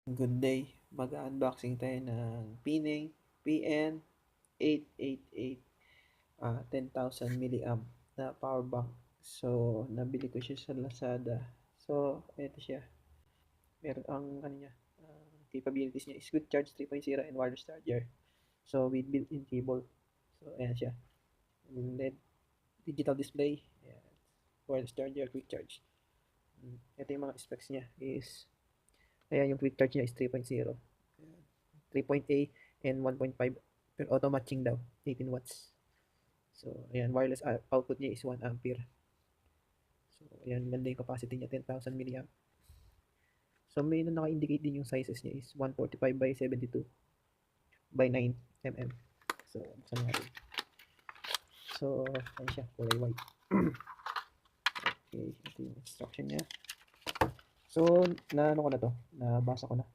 Good day. Mag-unboxing tayo ng Pineng PN-888 10,000 milliamp na power bank. So, nabili ko siya sa Lazada. So, ito siya. Meron ang niya, capabilities niya is quick charge 3.0 and wireless charger. So, with built-in cable. So, ayan siya. LED digital display. Ayan. Wireless charger, quick charge. Ito yung mga specs niya is ayan, yung quick charge niya is 3.0. 3.A and 1.5 pero auto matching daw 18 watts. So ayan, wireless output niya is 1 ampere. So ayan, ganda yung capacity niya, 10,000 milliamp. So may naka-indicate din yung sizes niya is 145 by 72 by 9 mm. So buksan natin. So ayan siya, kulay white. Okay, ito yung instruction niya. So ano ko na to, nabasa ko na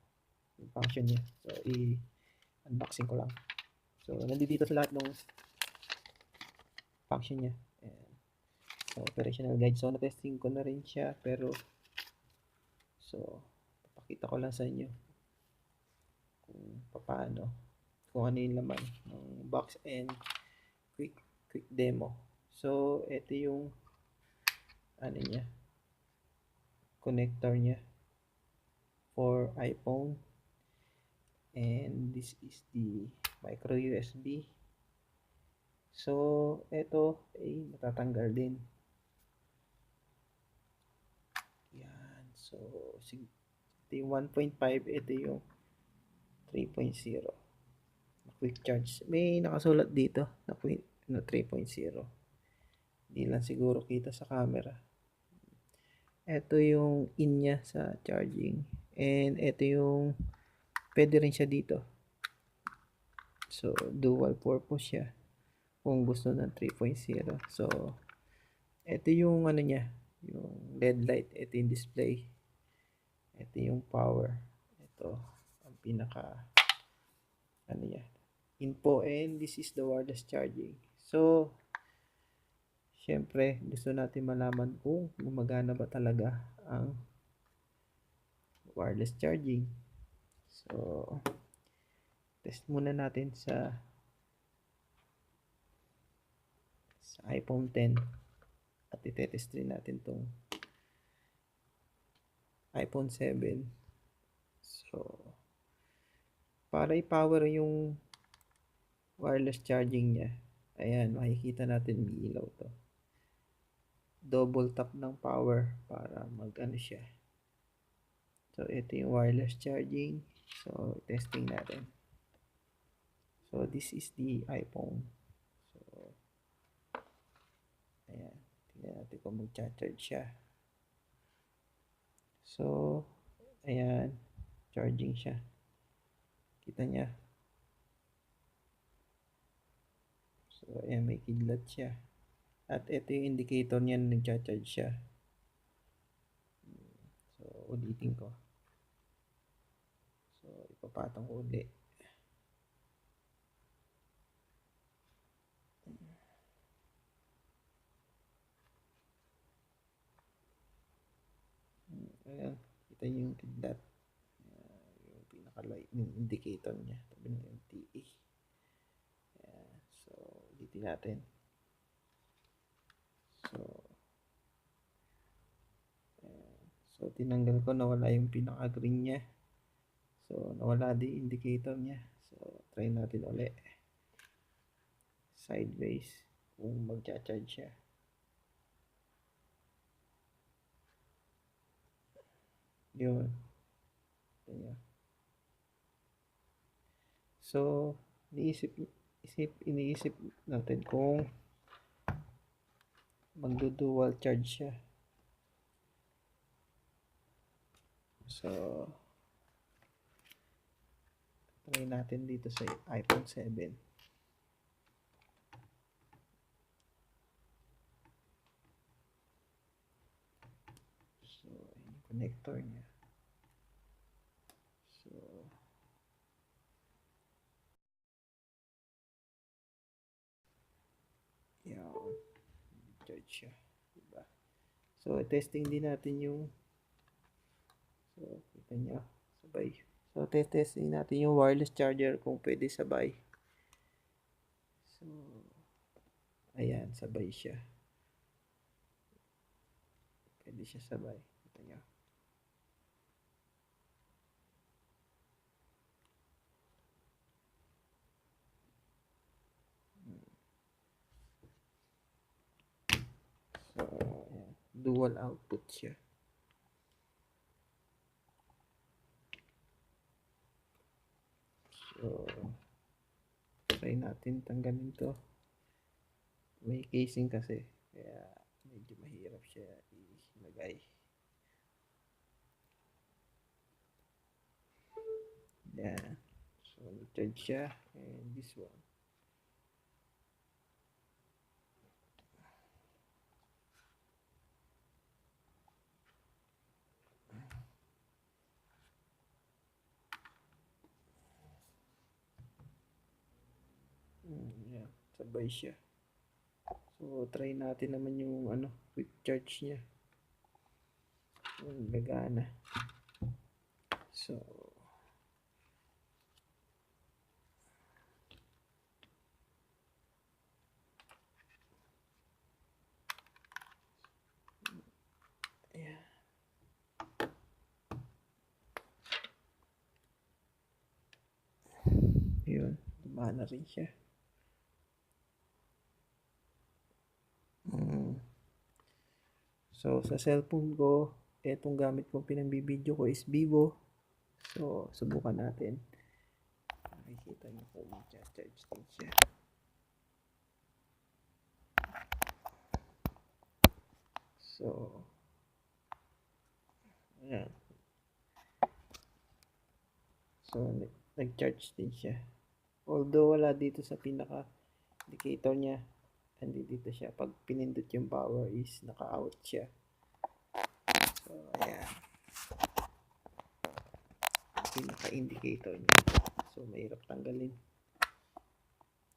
yung function niya. So i-unboxing ko lang. So nandito sa lahat ng function niya. Ayan. So, operational guide. So, na-testing ko na rin siya. Pero, so, papakita ko lang sa inyo kung paano. Kung ano yung laman ng box and quick demo. So, ito yung ano niya. Connector niya for iPhone. And this is the micro USB. So, ito ay matatanggal din. Yan. So, ito yung 1.5. Ito yung 3.0. Quick charge. May nakasulat dito na 3.0. Hindi lang siguro kita sa camera. Ito yung in niya sa charging. And ito yung pwede rin siya dito. So, dual purpose siya. Kung gusto ng 3.0. So, ito yung ano niya. Yung LED light. Ito yung display. Ito yung power. Ito ang pinaka ano niya. Info, and this is the wireless charging. So, syempre, gusto natin malaman kung gumagana ba talaga ang wireless charging. So, test muna natin sa iPhone 10 at itetest rin natin tong iPhone 7. So, para i-power yung wireless charging niya, ayan, makikita natin may ilaw to. Double tap ng power para mag-ano siya. So, ito yung wireless charging. So, testing natin. So, this is the iPhone. So, ayan. Tingnan natin kung mag-charge siya. So, ayan. Charging siya. Kita niya. So, ayan. May kidlat siya. At ito yung indicator niya na nag-charge siya. So, ulitin ko. So, ipapatong ko ulit. Ayan. Kita niyo yung kidlat. Yung pinaka-light yung indicator niya. Tabi ng LTE. Ayan. So, ulitin natin. So, ayan. So, tinanggal ko, nawala yung pinaka-green niya. So, nawala din indicator niya. So, try natin ulit. Sideways. Kung mag-charge siya. Yun. Ayan. So, iniisip natin kung magdo-dual charge siya. So, try natin dito sa iPhone 7. So, yung connector niya. So, yan. Charge siya. Diba? So, testing din natin yung so, kita niya. Sabay. So, testing natin yung wireless charger kung pwede sabay. So, ayan, sabay siya. Pwede siya sabay. Ito nyo. So, ayan. Dual output siya. So, try natin tanggalin to. May casing kasi. Kaya, medyo mahirap siya ilagay. Yan. So, nag-charge siya. And this one. Yan. Sabay siya. So, try natin naman yung quick charge niya. Yung gagana. So, ayan. Yun. Gumana rin siya. So, sa cellphone ko, etong gamit kong pinambibideo ko is Vivo. So, subukan natin. Makikita nyo kung mag-charge din siya. So, ayan. So, nag-charge din siya. Although, wala dito sa pinaka-indicator niya. Hindi dito siya. Pag pinindot yung power is naka-out siya. So, ayan. Pinaka-indicator niya. So, mahirap tanggalin.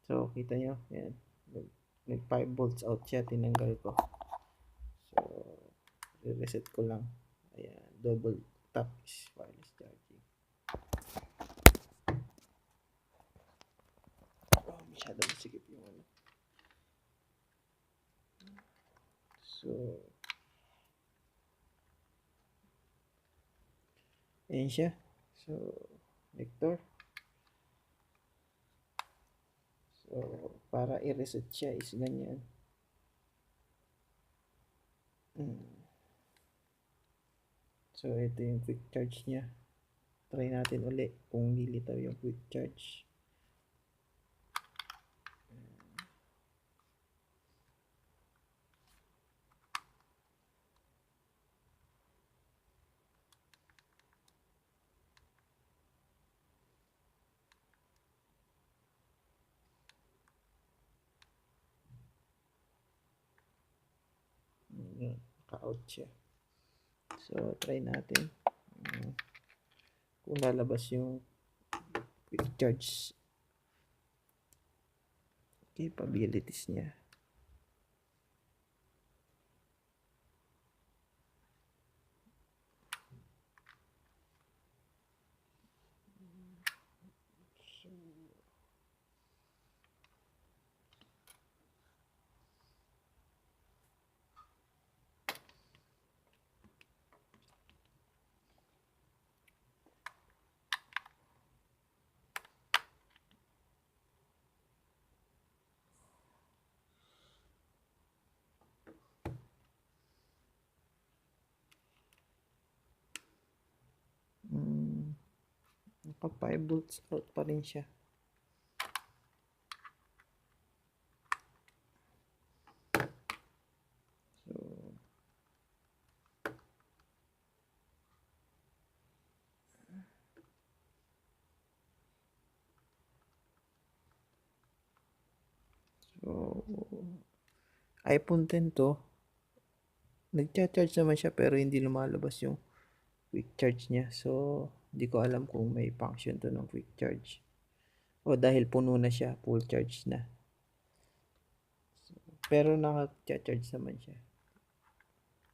So, kita nyo. Ayan. Nag 5 volts out siya. Tinanggal ko. So, reset ko lang. Ayan. Double tap is wireless charging. Oh, masyado masikip yung So, ayan siya. So, vector. So, para i-reset siya is ganyan. So, ito yung quick charge niya. Try natin ulit kung lilitaw yung quick charge. Naka-out siya. So, try natin. Kung lalabas yung quick charge capabilities niya. Naka 5 volts out pa rin siya. So, iPhone 10 to. Nagcha-charge naman siya pero hindi lumalabas yung quick charge niya. So, hindi ko alam kung may function to ng quick charge. O dahil puno na siya, full charge na. So, pero naka-charge naman siya.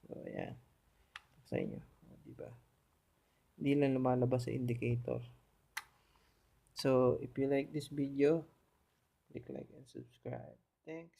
So, ayan. Sa inyo. O, diba? Hindi lang lumalabas sa indicator. So, if you like this video, click like and subscribe. Thanks.